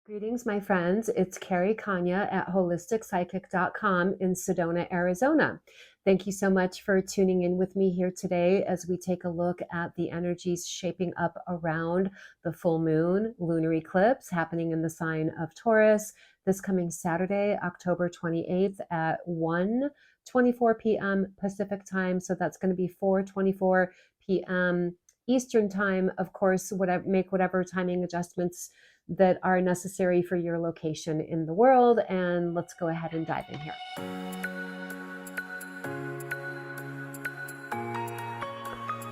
Greetings, my friends. It's Carrie Konyha at holisticspsychic.com in Sedona, Arizona. Thank you so much for tuning in with me here today as we take a look at the energies shaping up around the full moon lunar eclipse happening in the sign of Taurus this coming Saturday, October 28th at 1:24 p.m. Pacific time. So that's going to be 4:24 p.m. Eastern time. Of course, make whatever timing adjustments that are necessary for your location in the world. And let's go ahead and dive in here.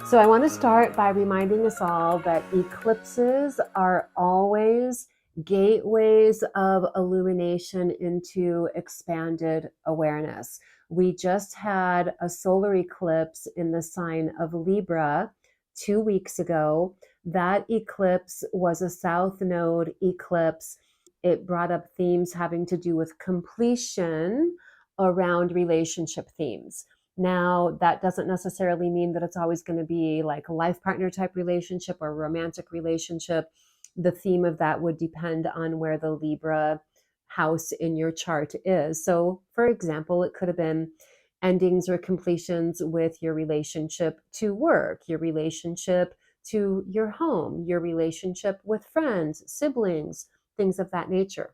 So I want to start by reminding us all that eclipses are always gateways of illumination into expanded awareness. We just had a solar eclipse in the sign of Libra 2 weeks ago. That eclipse was a South Node eclipse. It brought up themes having to do with completion around relationship themes. Now, that doesn't necessarily mean that it's always going to be like a life partner type relationship or romantic relationship. The theme of that would depend on where the Libra house in your chart is. So, for example, it could have been endings or completions with your relationship to work, your relationship to your home, your relationship with friends, siblings, things of that nature.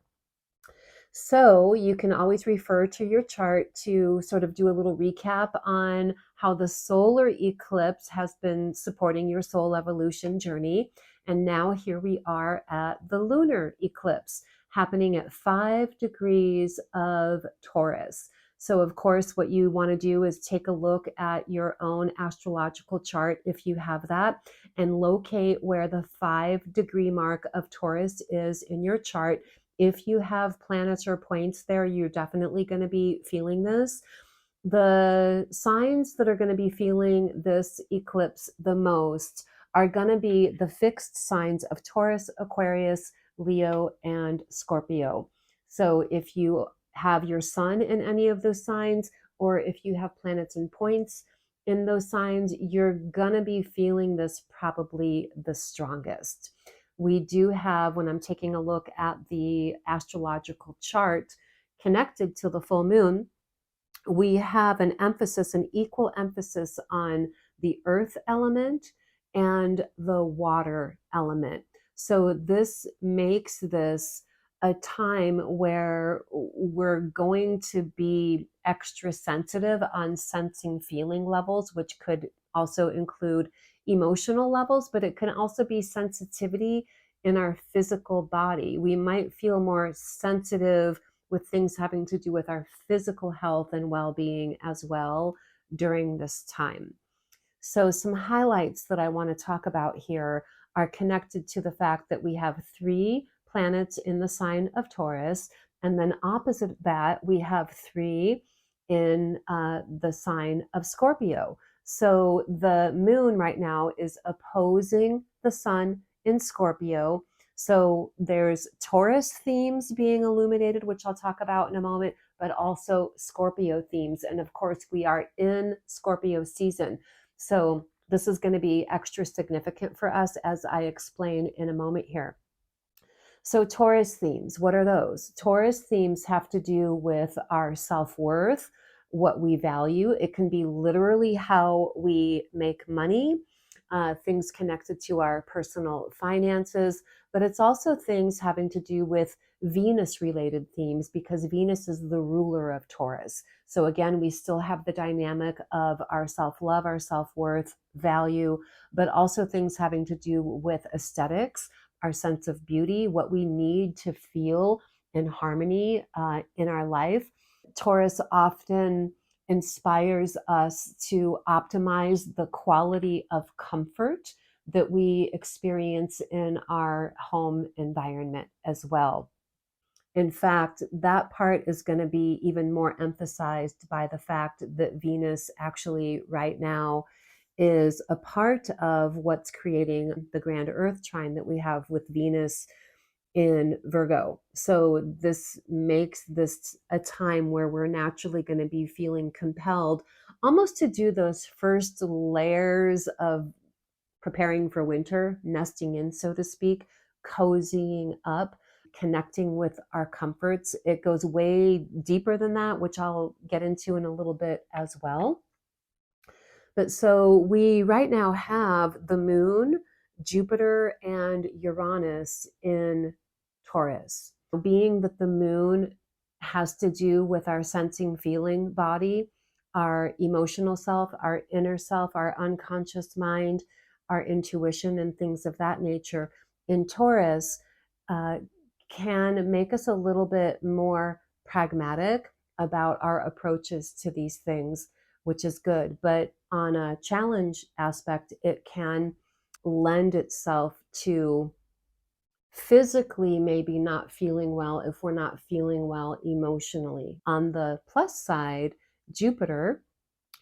So you can always refer to your chart to sort of do a little recap on how the solar eclipse has been supporting your soul evolution journey. And now here we are at the lunar eclipse happening at 5 degrees of Taurus. So of course, what you want to do is take a look at your own astrological chart if you have that and locate where the 5-degree mark of Taurus is in your chart. If you have planets or points there, you're definitely going to be feeling this. The signs that are going to be feeling this eclipse the most are going to be the fixed signs of Taurus, Aquarius, Leo, and Scorpio. So if you have your sun in any of those signs, or if you have planets and points in those signs, you're going to be feeling this probably the strongest. We do have, when I'm taking a look at the astrological chart connected to the full moon, we have an equal emphasis on the earth element and the water element. So this makes this a time where we're going to be extra sensitive on sensing feeling levels, which could also include emotional levels, but it can also be sensitivity in our physical body. We might feel more sensitive with things having to do with our physical health and well-being as well during this time. So some highlights that I want to talk about here are connected to the fact that we have 3 planets in the sign of Taurus, and then opposite that, we have 3 in the sign of Scorpio. So the moon right now is opposing the sun in Scorpio. So there's Taurus themes being illuminated, which I'll talk about in a moment, but also Scorpio themes. And of course, we are in Scorpio season. So this is going to be extra significant for us, as I explain in a moment here. So Taurus themes, what are those? Taurus themes have to do with our self-worth, what we value. It can be literally how we make money, things connected to our personal finances, but it's also things having to do with Venus-related themes because Venus is the ruler of Taurus. So again, we still have the dynamic of our self-love, our self-worth, value, but also things having to do with aesthetics, our sense of beauty, what we need to feel in harmony in our life. Taurus often inspires us to optimize the quality of comfort that we experience in our home environment as well. In fact, that part is going to be even more emphasized by the fact that Venus actually right now is a part of what's creating the grand earth trine that we have with Venus in Virgo. So this makes this a time where we're naturally going to be feeling compelled almost to do those first layers of preparing for winter, nesting in, so to speak, cozying up. connecting with our comforts. It goes way deeper than that, which I'll get into in a little bit as well. But so we right now have the moon, Jupiter, and Uranus in Taurus. Being that the moon has to do with our sensing, feeling body, our emotional self, our inner self, our unconscious mind, our intuition, and things of that nature, in Taurus, can make us a little bit more pragmatic about our approaches to these things, which is good. But on a challenge aspect, it can lend itself to physically maybe not feeling well if we're not feeling well emotionally. On the plus side, Jupiter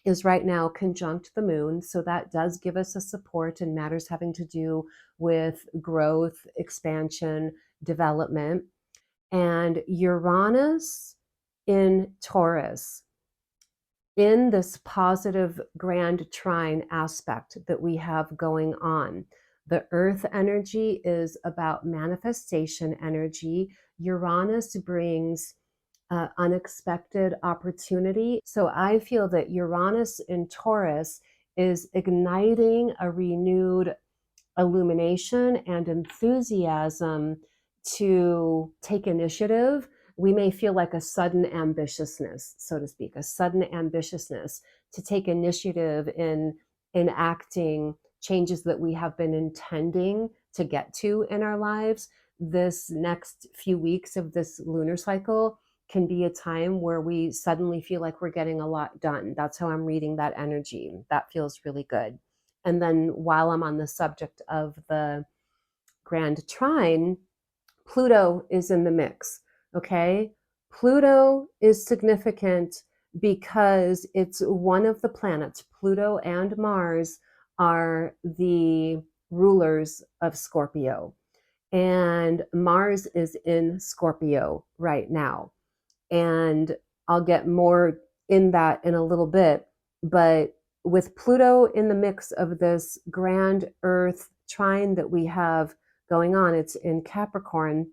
is right now conjunct the moon, so that does give us a support in matters having to do with growth, expansion, development. And Uranus in Taurus, in this positive grand trine aspect that we have going on. The earth energy is about manifestation energy. Uranus brings unexpected opportunity. So I feel that Uranus in Taurus is igniting a renewed illumination and enthusiasm to take initiative. We may feel like a sudden ambitiousness, so to speak, a sudden ambitiousness to take initiative in enacting changes that we have been intending to get to in our lives. This next few weeks of this lunar cycle can be a time where we suddenly feel like we're getting a lot done. That's how I'm reading that energy. That feels really good. And then while I'm on the subject of the grand trine, Pluto is in the mix, okay? Pluto is significant because it's one of the planets. Pluto and Mars are the rulers of Scorpio. And Mars is in Scorpio right now. And I'll get more in that in a little bit. But with Pluto in the mix of this grand Earth trine that we have going on, it's in Capricorn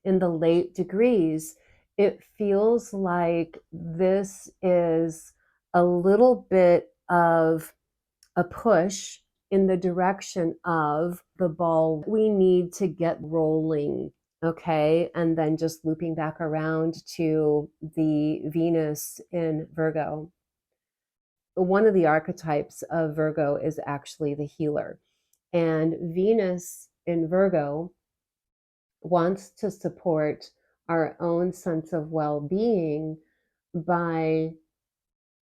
in the late degrees. It feels like this is a little bit of a push in the direction of the ball we need to get rolling. Okay, and then just looping back around to the Venus in Virgo. One of the archetypes of Virgo is actually the healer. And Venus in Virgo wants to support our own sense of well-being by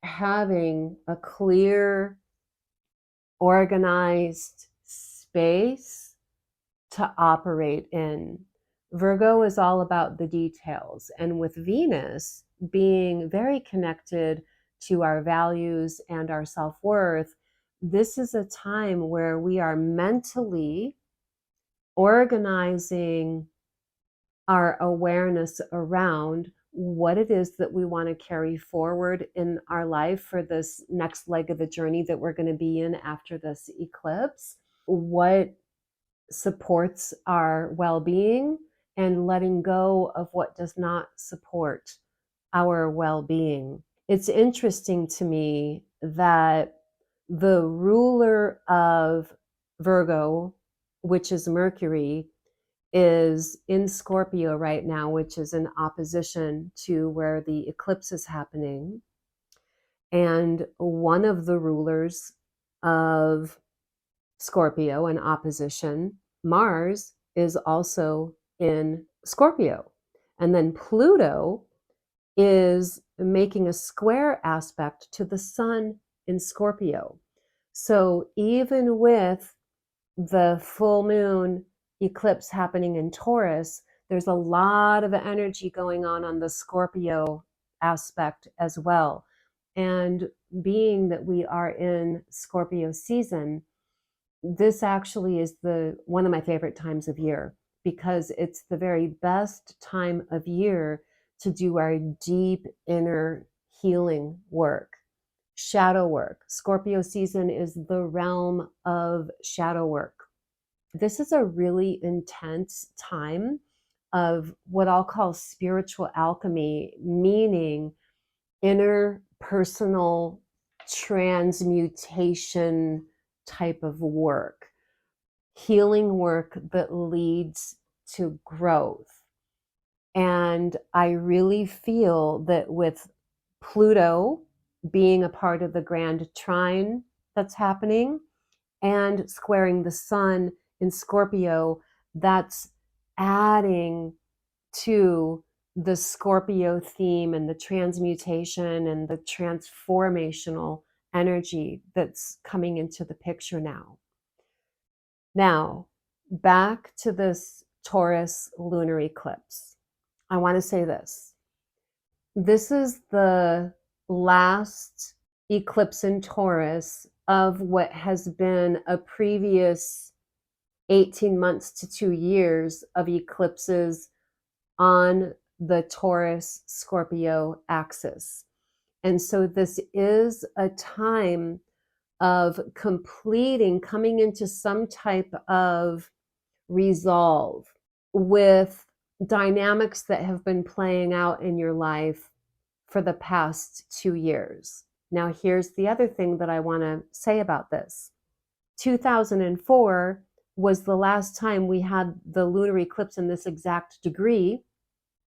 having a clear, organized space to operate in. Virgo is all about the details. And with Venus being very connected to our values and our self-worth, this is a time where we are mentally organizing our awareness around what it is that we want to carry forward in our life for this next leg of the journey that we're going to be in after this eclipse, what supports our well-being, and letting go of what does not support our well-being. It's interesting to me that the ruler of Virgo, which is Mercury, is in Scorpio right now, which is in opposition to where the eclipse is happening. And one of the rulers of Scorpio in opposition, Mars, is also in Scorpio. And then Pluto is making a square aspect to the sun in Scorpio. So even with the full moon eclipse happening in Taurus, there's a lot of energy going on the Scorpio aspect as well. And being that we are in Scorpio season, this actually is one of my favorite times of year, because it's the very best time of year to do our deep inner healing work, shadow work. Scorpio season is the realm of shadow work. This is a really intense time of what I'll call spiritual alchemy, meaning interpersonal transmutation type of work, healing work that leads to growth. And I really feel that with Pluto being a part of the grand trine that's happening and squaring the sun in Scorpio, that's adding to the Scorpio theme and the transmutation and the transformational energy that's coming into the picture now. Now, back to this Taurus lunar eclipse. I want to say this. This is the last eclipse in Taurus of what has been a previous 18 months to 2 years of eclipses on the Taurus Scorpio axis. And so this is a time of completing, coming into some type of resolve with dynamics that have been playing out in your life for the past 2 years. Now, here's the other thing that I want to say about this. 2004 was the last time we had the lunar eclipse in this exact degree.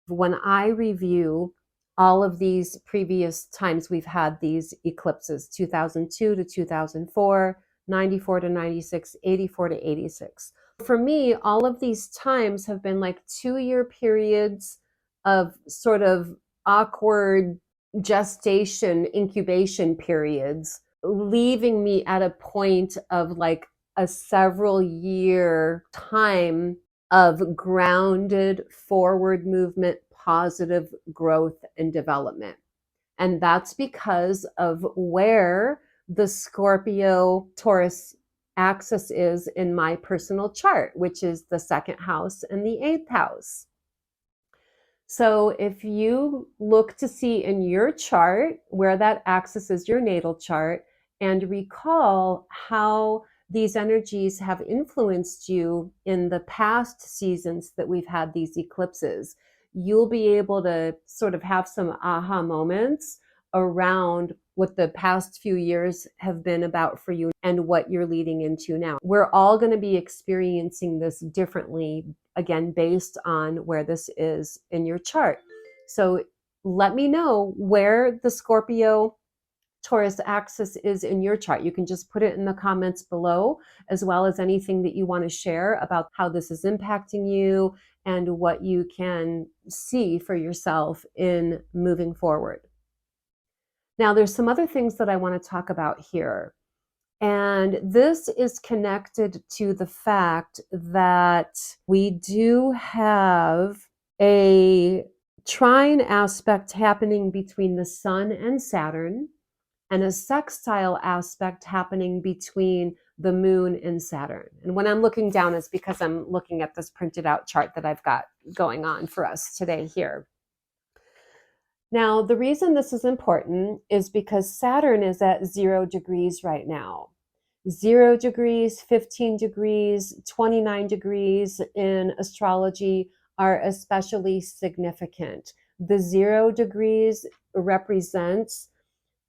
When I review all of these previous times we've had these eclipses, 2002 to 2004, 94 to 96, 84 to 86. For me, all of these times have been like 2-year periods of sort of awkward gestation, incubation periods, leaving me at a point of like a several year time of grounded forward movement, positive growth and development. And that's because of where the Scorpio Taurus axis is in my personal chart, which is the 2nd house and the 8th house. So if you look to see in your chart where that axis is, your natal chart, and recall how these energies have influenced you in the past seasons that we've had these eclipses, you'll be able to sort of have some aha moments around what the past few years have been about for you and what you're leading into now. We're all going to be experiencing this differently, again, based on where this is in your chart. So let me know where the Scorpio Taurus axis is in your chart. You can just put it in the comments below, as well as anything that you want to share about how this is impacting you and what you can see for yourself in moving forward. Now, there's some other things that I want to talk about here. And this is connected to the fact that we do have a trine aspect happening between the Sun and Saturn, and a sextile aspect happening between the Moon and Saturn. And when I'm looking down, it's because I'm looking at this printed out chart that I've got going on for us today here. Now, the reason this is important is because Saturn is at 0 degrees right now. 0 degrees, 15 degrees, 29 degrees in astrology are especially significant. The 0 degrees represents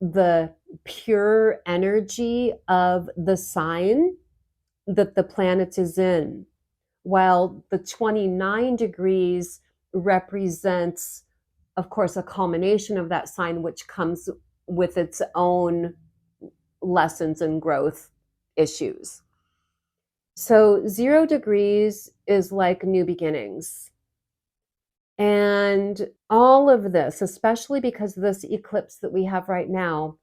the pure energy of the sign that the planet is in, while the 29 degrees represents, of course, a culmination of that sign, which comes with its own lessons and growth issues. So 0 degrees is like new beginnings. And all of this, especially because this eclipse that we have right now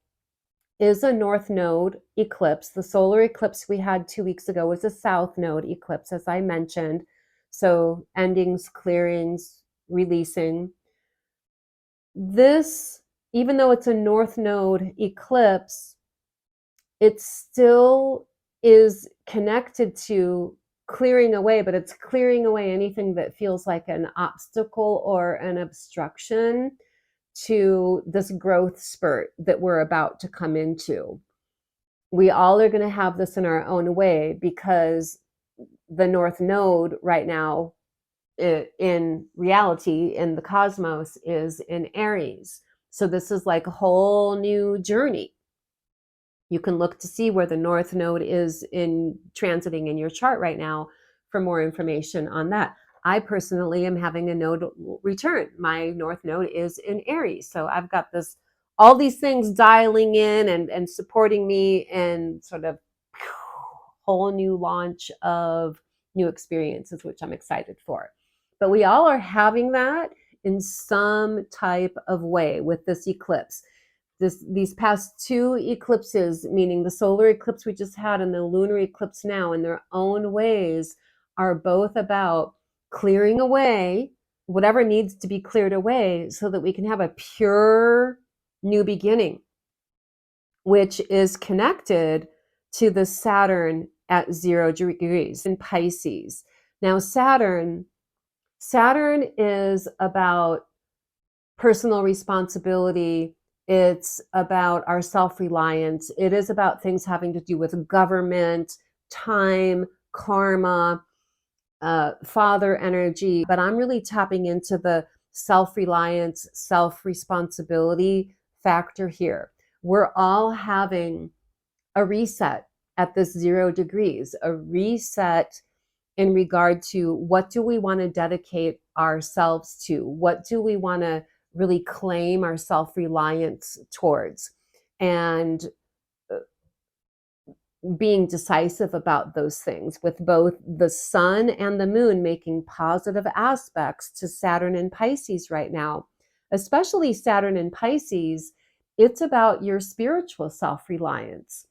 is a north node eclipse. The solar eclipse we had 2 weeks ago was a south node eclipse, as I mentioned. So endings, clearings, releasing. This, even though it's a north node eclipse, it still is connected to clearing away, but it's clearing away anything that feels like an obstacle or an obstruction to this growth spurt that we're about to come into. We all are going to have this in our own way because the North Node right now in reality, in the cosmos, is in Aries. So this is like a whole new journey. You can look to see where the North Node is in transiting in your chart right now for more information on that. I personally am having a node return. My North Node is in Aries. So I've got all these things dialing in and supporting me in sort of whole new launch of new experiences, which I'm excited for. But we all are having that in some type of way with this eclipse. These past two eclipses, meaning the solar eclipse we just had and the lunar eclipse now, in their own ways, are both about clearing away whatever needs to be cleared away so that we can have a pure new beginning, which is connected to the Saturn at 0 degrees in Pisces. Now, Saturn is about personal responsibility. It's about our self-reliance. It is about things having to do with government, time, karma, father energy. But I'm really tapping into the self-reliance, self-responsibility factor here. We're all having a reset at this 0 degrees, a reset in regard to what do we want to dedicate ourselves to? What do we want to really claim our self-reliance towards? And being decisive about those things, with both the sun and the moon making positive aspects to Saturn and Pisces right now, especially Saturn and Pisces. It's about your spiritual self-reliance.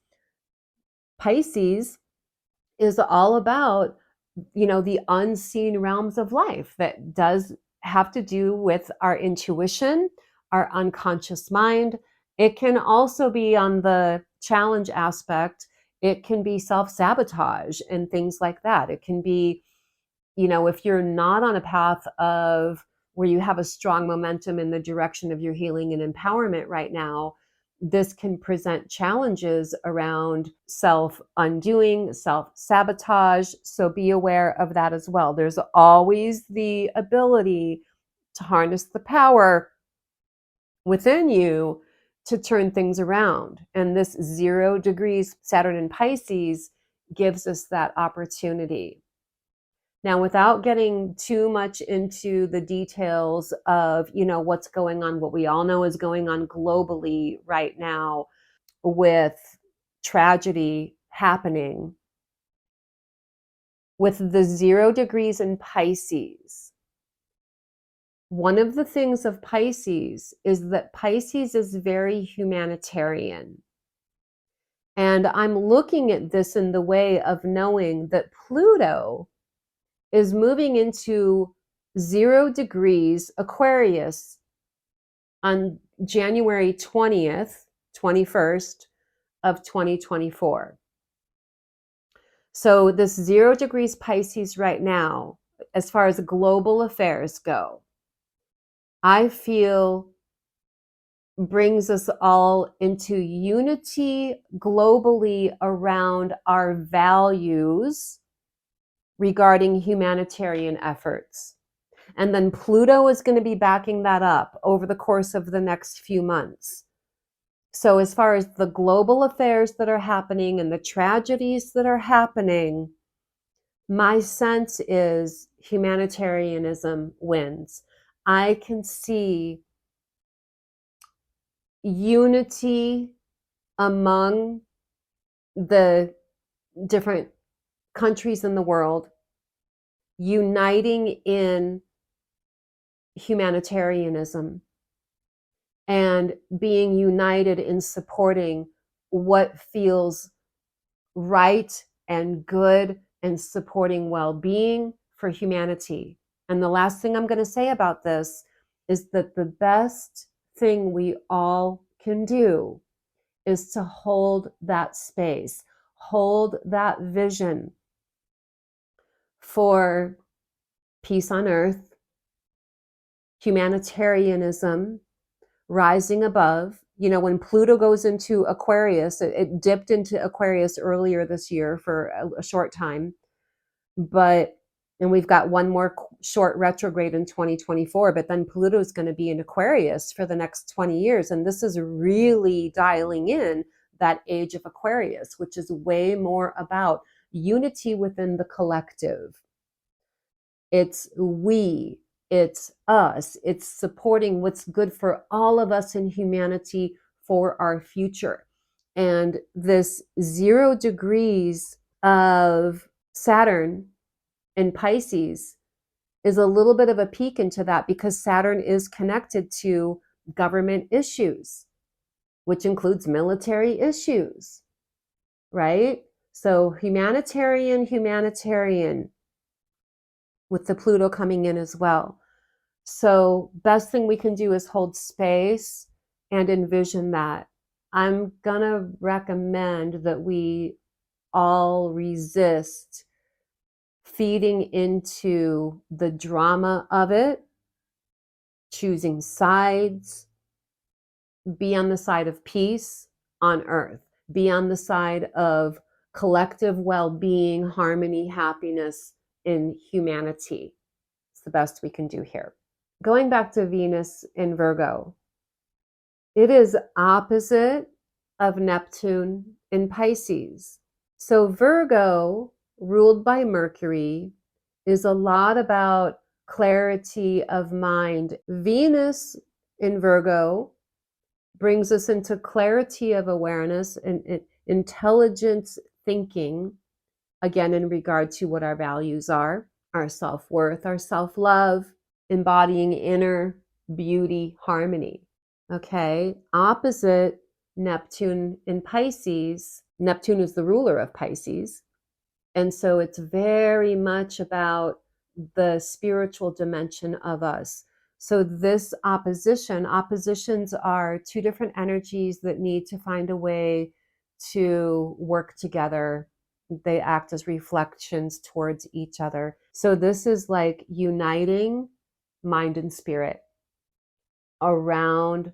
Pisces is all about, the unseen realms of life that does have to do with our intuition, our unconscious mind. It can also be on the challenge aspect. It can be self-sabotage and things like that. It can be, if you're not on a path of where you have a strong momentum in the direction of your healing and empowerment right now, this can present challenges around self-undoing, self-sabotage. So be aware of that as well. There's always the ability to harness the power within you to turn things around. And this 0 degrees Saturn in Pisces gives us that opportunity. Now, without getting too much into the details of, what's going on, what we all know is going on globally right now with tragedy happening, with the 0 degrees in Pisces, one of the things of Pisces is that Pisces is very humanitarian. And I'm looking at this in the way of knowing that Pluto is moving into 0 degrees Aquarius on January 20th, 21st of 2024. So this 0 degrees Pisces right now, as far as global affairs go, I feel brings us all into unity globally around our values regarding humanitarian efforts. And then Pluto is going to be backing that up over the course of the next few months. So as far as the global affairs that are happening and the tragedies that are happening, my sense is humanitarianism wins. I can see unity among the different countries in the world, uniting in humanitarianism and being united in supporting what feels right and good and supporting well-being for humanity. And the last thing I'm going to say about this is that the best thing we all can do is to hold that space, hold that vision for peace on earth, humanitarianism, rising above. When Pluto goes into Aquarius, it dipped into Aquarius earlier this year for a short time, but And we've got one more short retrograde in 2024, but then Pluto is going to be in Aquarius for the next 20 years. And this is really dialing in that age of Aquarius, which is way more about unity within the collective. It's we, it's us, it's supporting what's good for all of us in humanity for our future. And this 0 degrees of Saturn in Pisces is a little bit of a peek into that, because Saturn is connected to government issues, which includes military issues, right? So humanitarian, with the Pluto coming in as well. So best thing we can do is hold space and envision that. I'm gonna recommend that we all resist feeding into the drama of it, choosing sides, be on the side of peace on earth, be on the side of collective well-being, harmony, happiness in humanity. It's the best we can do here. Going back to Venus in Virgo, it is opposite of Neptune in Pisces. So Virgo, ruled by Mercury, is a lot about clarity of mind. Venus in Virgo brings us into clarity of awareness and intelligent thinking, again, in regard to what our values are, our self-worth, our self-love, embodying inner beauty, harmony. Okay, opposite Neptune in Pisces. Neptune is the ruler of Pisces. And so it's very much about the spiritual dimension of us. So this oppositions are two different energies that need to find a way to work together. They act as reflections towards each other. So this is like uniting mind and spirit around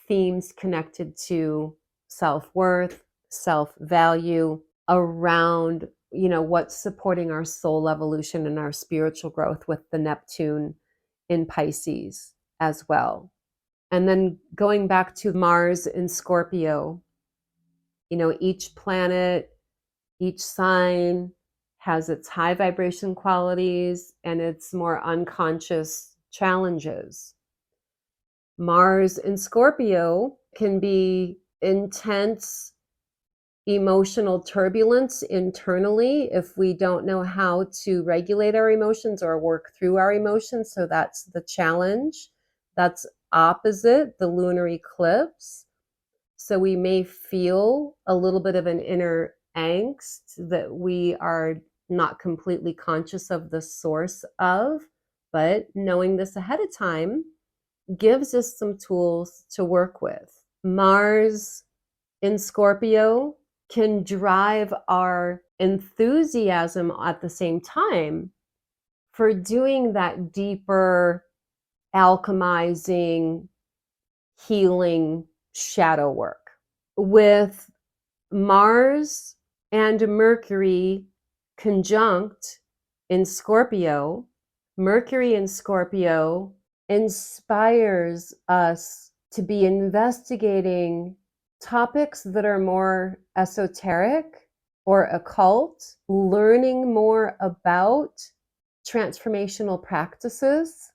themes connected to self-worth, self-value, around, what's supporting our soul evolution and our spiritual growth, with the Neptune in Pisces as well. And then going back to Mars in Scorpio, each planet, each sign has its high vibration qualities and its more unconscious challenges. Mars in Scorpio can be intense emotional turbulence internally if we don't know how to regulate our emotions or work through our emotions. So that's the challenge. That's opposite the lunar eclipse. So we may feel a little bit of an inner angst that we are not completely conscious of the source of, but knowing this ahead of time gives us some tools to work with. Mars in Scorpio can drive our enthusiasm at the same time for doing that deeper, alchemizing, healing shadow work. With Mars and Mercury conjunct in Scorpio, Mercury in Scorpio inspires us to be investigating topics that are more esoteric or occult, learning more about transformational practices,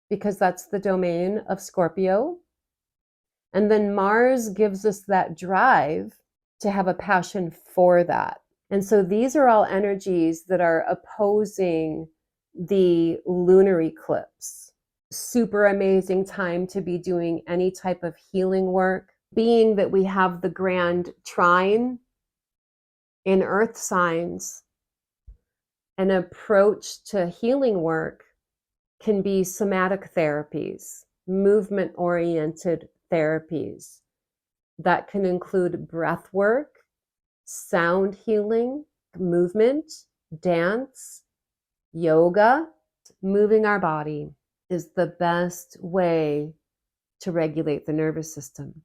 because that's the domain of Scorpio. And then Mars gives us that drive to have a passion for that. And so these are all energies that are opposing the lunar eclipse. Super amazing time to be doing any type of healing work. Being that we have the grand trine in earth signs, an approach to healing work can be somatic therapies, movement-oriented therapies. That can include breath work, sound healing, movement, dance, yoga. Moving our body is the best way to regulate the nervous system,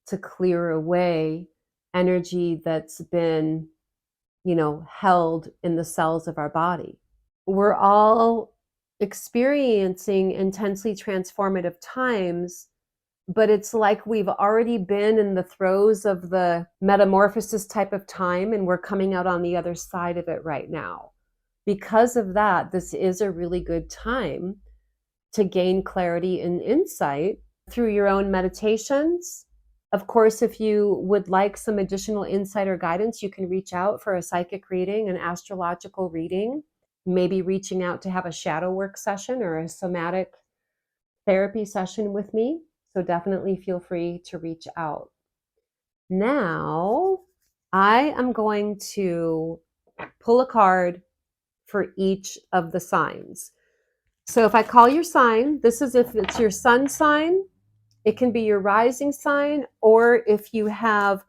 to clear away energy that's been, held in the cells of our body. we're all experiencing intensely transformative times, but it's like we've already been in the throes of the metamorphosis type of time, and we're coming out on the other side of it right now. Because of that, this is a really good time to gain clarity and insight through your own meditations. Of course, if you would like some additional insight or guidance, you can reach out for a psychic reading, an astrological reading, maybe reaching out to have a shadow work session or a somatic therapy session with me. So definitely feel free to reach out. Now, I am going to pull a card for each of the signs. So if I call your sign, this is if it's your sun sign, it can be your rising sign, or if you have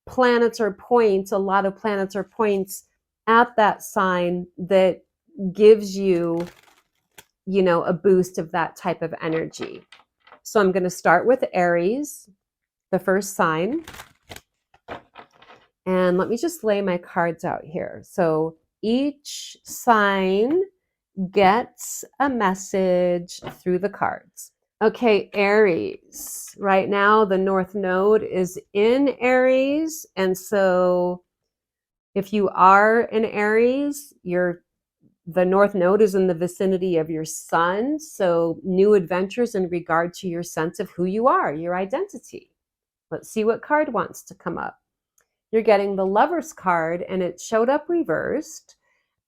planets or points, a lot of planets or points at that sign that gives you, a boost of that type of energy. So I'm going to start with Aries, the first sign. And let me just lay my cards out here. So each sign gets a message through the cards. Okay, Aries. Right now, the North Node is in Aries. And so if you are in Aries, the North Node is in the vicinity of your sun. So new adventures in regard to your sense of who you are, your identity. Let's see what card wants to come up. You're getting the Lover's card, and it showed up reversed.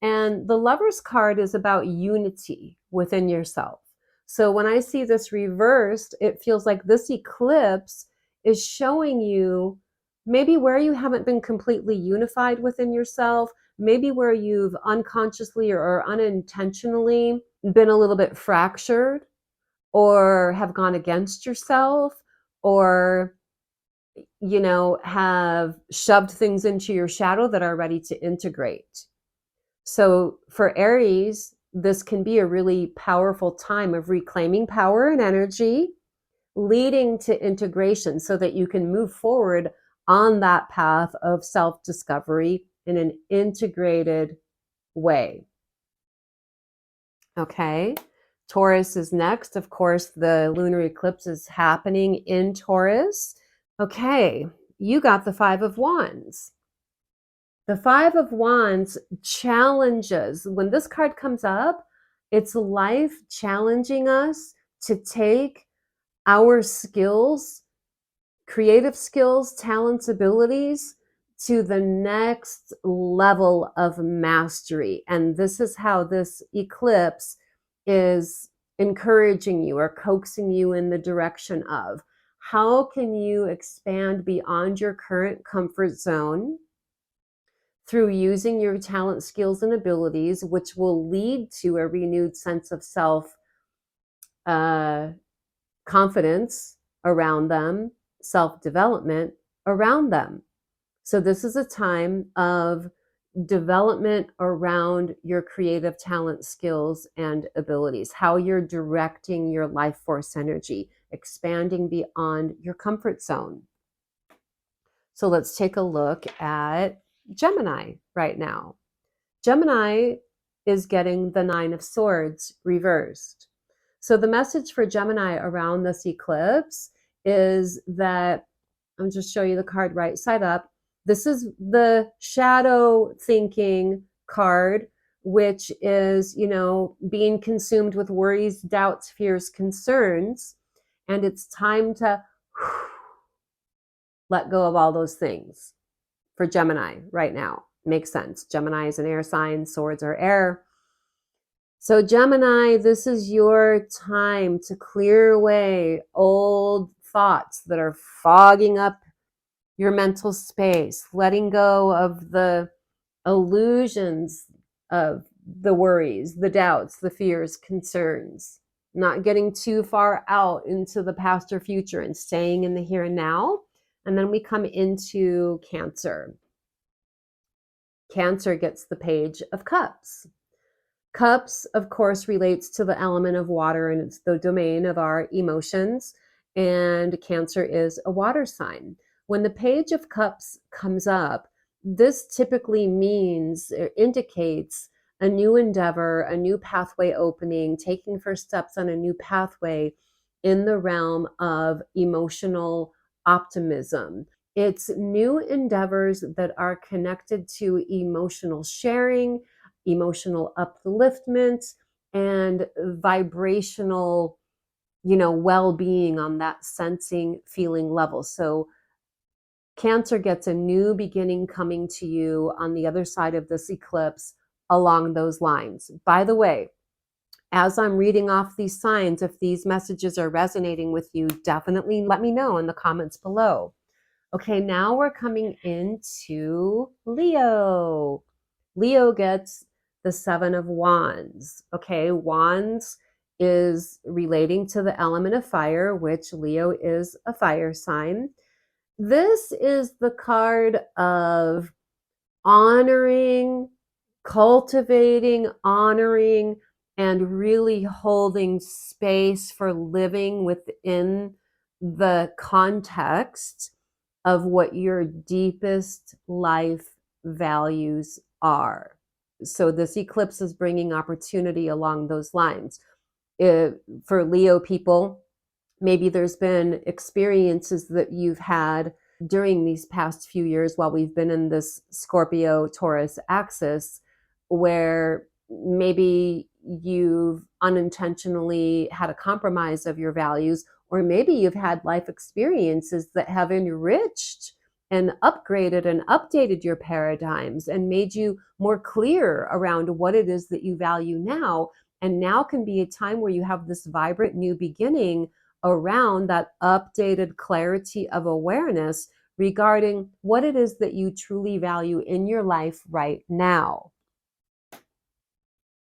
And the Lover's card is about unity within yourself. So when I see this reversed, it feels like this eclipse is showing you maybe where you haven't been completely unified within yourself, maybe where you've unconsciously or unintentionally been a little bit fractured or have gone against yourself, or have shoved things into your shadow that are ready to integrate. So for Aries, this can be a really powerful time of reclaiming power and energy, leading to integration so that you can move forward on that path of self-discovery in an integrated way. Okay, Taurus is next. Of course, the lunar eclipse is happening in Taurus. Okay, you got the Five of Wands. The Five of Wands challenges. When this card comes up, it's life challenging us to take our skills, creative skills, talents, abilities to the next level of mastery. And this is how this eclipse is encouraging you or coaxing you in the direction of how can you expand beyond your current comfort zone through using your talent, skills, and abilities, which will lead to a renewed sense of self confidence around them, self-development around them. So this is a time of development around your creative talent, skills, and abilities, how you're directing your life force energy, expanding beyond your comfort zone. So let's take a look at Gemini right now. Gemini is getting the Nine of Swords reversed. So the message for Gemini around this eclipse is that, I'll just show you the card right side up. This is the shadow thinking card, which is, being consumed with worries, doubts, fears, concerns. And it's time to let go of all those things for Gemini right now. Makes sense. Gemini is an air sign, swords are air. So Gemini, this is your time to clear away old thoughts that are fogging up your mental space, letting go of the illusions of the worries, the doubts, the fears, concerns, not getting too far out into the past or future and staying in the here and now. And then we come into Cancer. Cancer gets the Page of Cups. Cups, of course, relates to the element of water, and it's the domain of our emotions. And Cancer is a water sign. When the Page of Cups comes up, this typically means or indicates a new endeavor, a new pathway opening, taking first steps on a new pathway in the realm of emotional optimism. It's new endeavors that are connected to emotional sharing, emotional upliftment, and vibrational, well-being on that sensing, feeling level. So Cancer gets a new beginning coming to you on the other side of this eclipse along those lines. By the way, as I'm reading off these signs, if these messages are resonating with you, definitely let me know in the comments below. Okay, now we're coming into Leo. Leo gets the Seven of Wands. Okay, Wands is relating to the element of fire, which Leo is a fire sign. This is the card of honoring, cultivating, honoring, and really holding space for living within the context of what your deepest life values are. So this eclipse is bringing opportunity along those lines. For Leo people, maybe there's been experiences that you've had during these past few years while we've been in this Scorpio Taurus axis, where maybe you've unintentionally had a compromise of your values, or maybe you've had life experiences that have enriched and upgraded and updated your paradigms and made you more clear around what it is that you value now. And now can be a time where you have this vibrant new beginning around that updated clarity of awareness regarding what it is that you truly value in your life right now.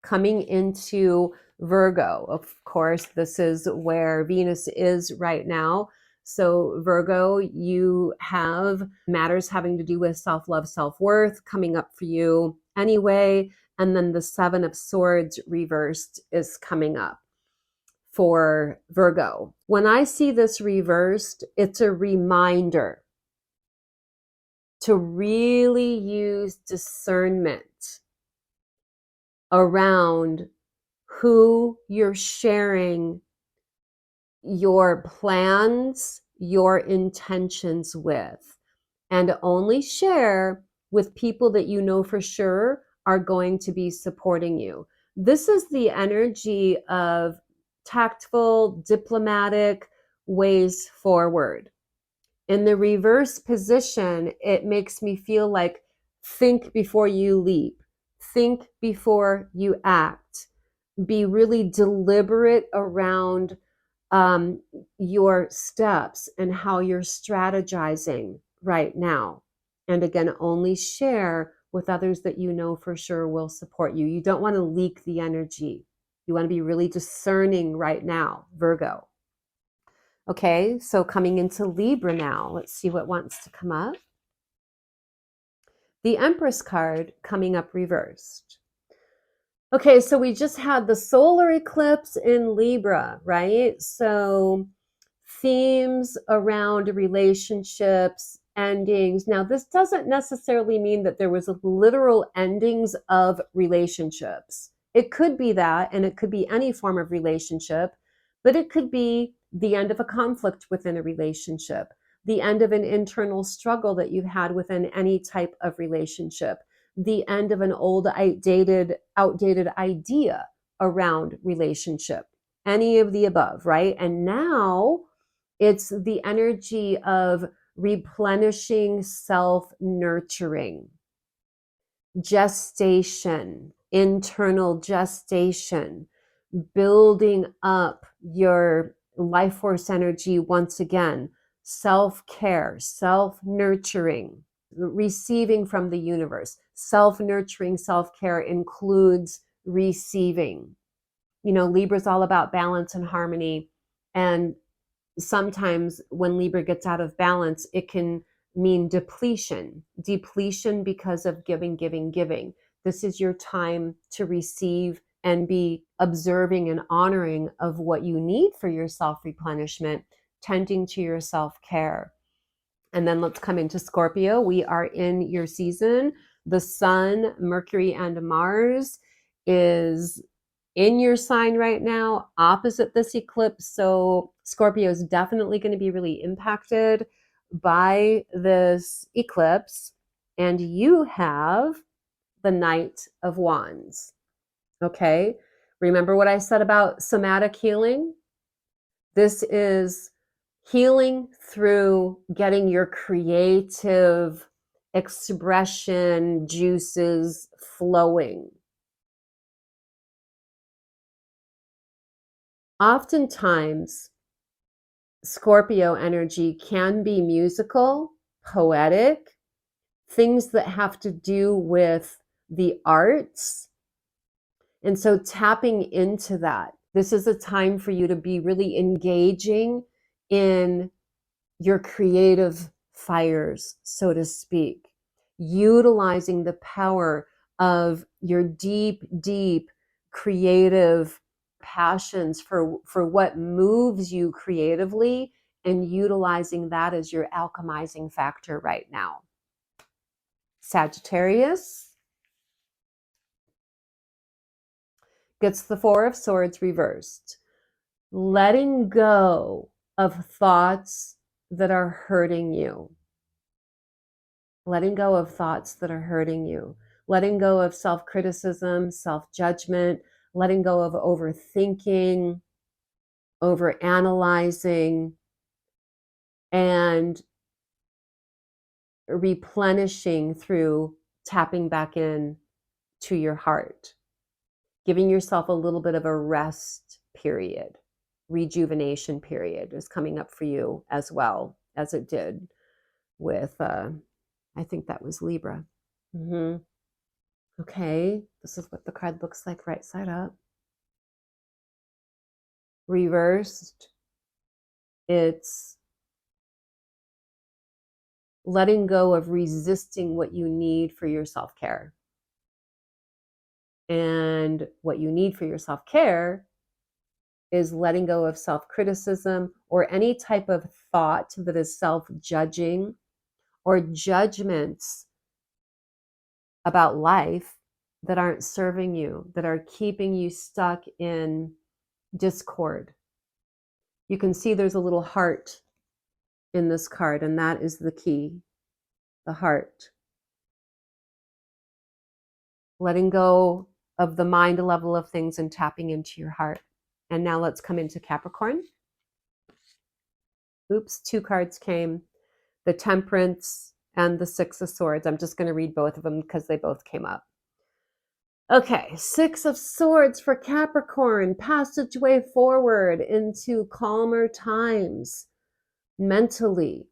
Coming into Virgo, of course, this is where Venus is right now. So Virgo, you have matters having to do with self-love, self-worth coming up for you anyway. And then the Seven of Swords reversed is coming up for Virgo. When I see this reversed, it's a reminder to really use discernment around who you're sharing your plans, your intentions with, and only share with people that you know for sure are going to be supporting you. This is the energy of tactful, diplomatic ways forward. In the reverse position, it makes me feel like think before you leap, think before you act, be really deliberate around your steps and how you're strategizing right now. And again, only share with others that you know for sure will support you. You don't want to leak the energy. You want to be really discerning right now, Virgo. Okay, so coming into Libra now, let's see what wants to come up. The Empress card coming up reversed. Okay, so we just had the solar eclipse in Libra, right? So themes around relationships, endings. Now, this doesn't necessarily mean that there was literal endings of relationships. It could be that, and it could be any form of relationship, but it could be the end of a conflict within a relationship, the end of an internal struggle that you've had within any type of relationship, the end of an old, outdated idea around relationship, any of the above, right? And now it's the energy of replenishing, self-nurturing, gestation, internal gestation, building up your life force energy once again, self-care, self-nurturing, receiving from the universe. Self-nurturing, self-care includes receiving. Libra's all about balance and harmony. And sometimes when Libra gets out of balance, it can mean depletion because of giving. This is your time to receive and be observing and honoring of what you need for your self-replenishment, tending to your self-care. And then let's come into Scorpio. We are in your season. The Sun, Mercury, and Mars is in your sign right now, opposite this eclipse. So Scorpio is definitely going to be really impacted by this eclipse. And you have the Knight of Wands. Okay. Remember what I said about somatic healing? This is healing through getting your creative expression juices flowing. Oftentimes, Scorpio energy can be musical, poetic, things that have to do with the arts. And so tapping into that, this is a time for you to be really engaging in your creative fires, so to speak, utilizing the power of your deep, deep creative passions for what moves you creatively, and utilizing that as your alchemizing factor right now. Sagittarius gets the Four of Swords reversed. Letting go of thoughts that are hurting you. Letting go of thoughts that are hurting you. Letting go of self-criticism, self-judgment, letting go of overthinking, overanalyzing, and replenishing through tapping back in to your heart. Giving yourself a little bit of a rest period. Rejuvenation period is coming up for you as well as it did with, I think that was Libra. Okay, this is what the card looks like right side up. Reversed, it's letting go of resisting what you need for your self-care. And what you need for your self-care is letting go of self-criticism or any type of thought that is self-judging or judgments about life that aren't serving you, that are keeping you stuck in discord. You can see there's a little heart in this card, and that is the key, the heart. Letting go of the mind level of things and tapping into your heart. And now let's come into Capricorn. Oops, two cards came. The Temperance and the Six of Swords. I'm just going to read both of them because they both came up. Okay, Six of Swords for Capricorn, passageway forward into calmer times mentally.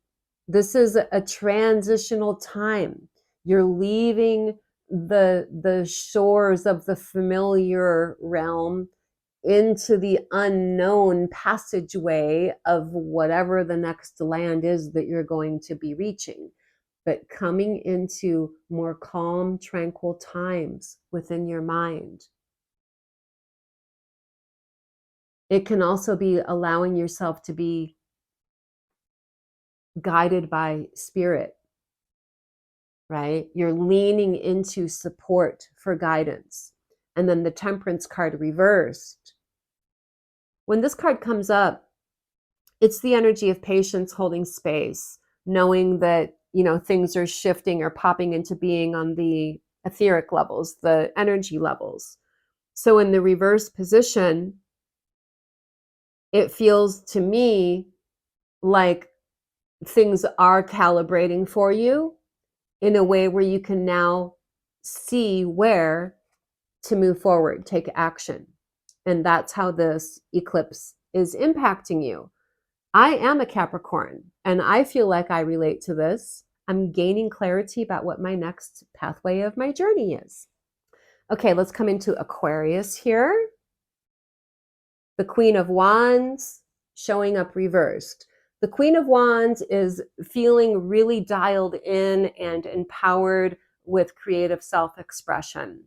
This is a transitional time. You're leaving the shores of the familiar realm into the unknown passageway of whatever the next land is that you're going to be reaching, but coming into more calm, tranquil times within your mind. It can also be allowing yourself to be guided by spirit, right? You're leaning into support for guidance. And then the Temperance card reversed. When this card comes up, it's the energy of patience, holding space, knowing that, things are shifting or popping into being on the etheric levels, the energy levels. So in the reverse position, it feels to me like things are calibrating for you in a way where you can now see where to move forward, take action. And that's how this eclipse is impacting you. I am a Capricorn, and I feel like I relate to this. I'm gaining clarity about what my next pathway of my journey is. Okay, let's come into Aquarius here. The Queen of Wands showing up reversed. The Queen of Wands is feeling really dialed in and empowered with creative self-expression.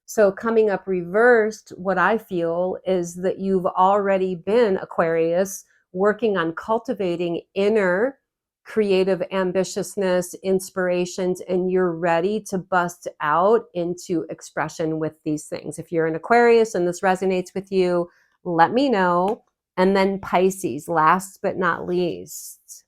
So coming up reversed, what I feel is that you've already been, Aquarius, working on cultivating inner creative ambitiousness, inspirations, and you're ready to bust out into expression with these things. If you're an Aquarius and this resonates with you, let me know. And then Pisces, last but not least,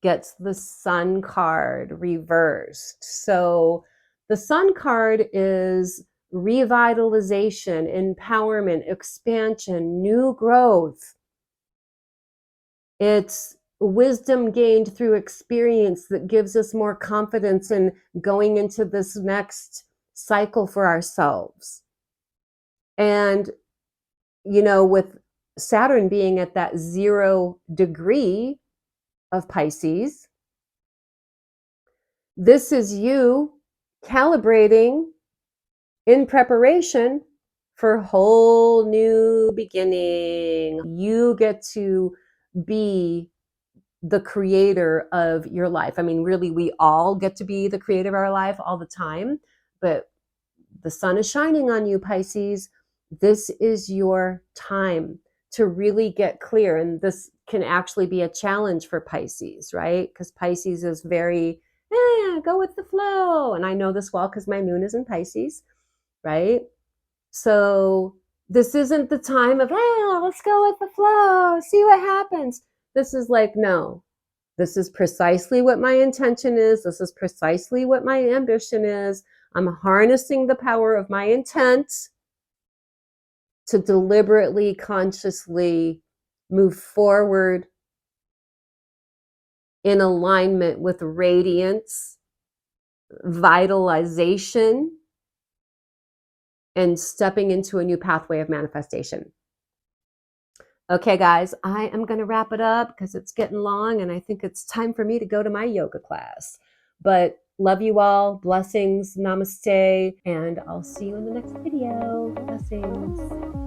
gets the Sun card reversed. So the Sun card is revitalization, empowerment, expansion, new growth. It's wisdom gained through experience that gives us more confidence in going into this next cycle for ourselves. And, with Saturn being at that 0 degree of Pisces, this is you calibrating in preparation for a whole new beginning. You get to be the creator of your life. I mean, really, we all get to be the creator of our life all the time, but the sun is shining on you, Pisces. This is your time to really get clear. And this can actually be a challenge for Pisces, right? Because Pisces is very, go with the flow. And I know this well because my moon is in Pisces, right? So this isn't the time of, let's go with the flow, see what happens. This is like, no, this is precisely what my intention is. This is precisely what my ambition is. I'm harnessing the power of my intent to deliberately, consciously move forward in alignment with radiance, vitalization, and stepping into a new pathway of manifestation. Okay, guys, I am going to wrap it up because it's getting long and I think it's time for me to go to my yoga class. But love you all. Blessings. Namaste. And I'll see you in the next video. Blessings.